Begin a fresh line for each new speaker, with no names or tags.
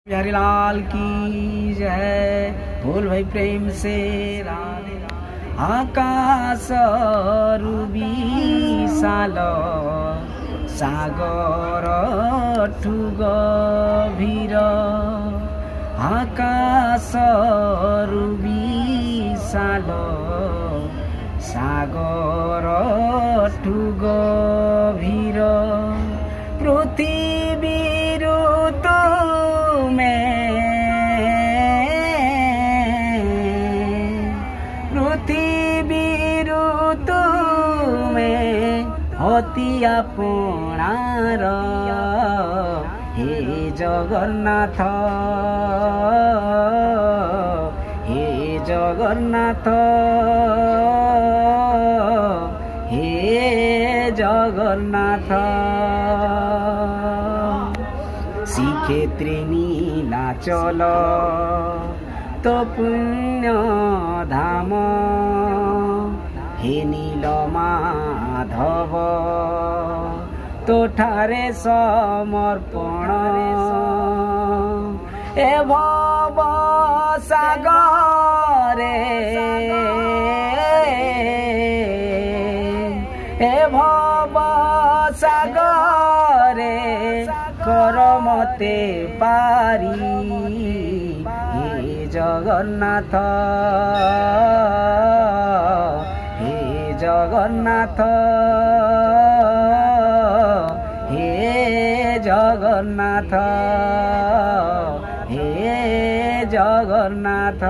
बिहारी लाल की जय। बोल भाई प्रेम से राधे राधे। आकाश विशाल सागर ठु गभीर, आकाश विशाल सागर ठु गभीर, पृथ्वीर तुमे पृथ्वीर तुमे अति आपणार, हे जगन्नाथ हे जगन्नाथ हे जगन्नाथ। श्रीक्षेत्रे नीलाचल तो पुण्य धाम, हे नील माधव तो ठारे समर्पण, ए भव सागरे ए भव सागरे कर मते पारी, हे जगन्नाथ हे जगन्नाथ हे जगन्नाथ हे जगन्नाथ।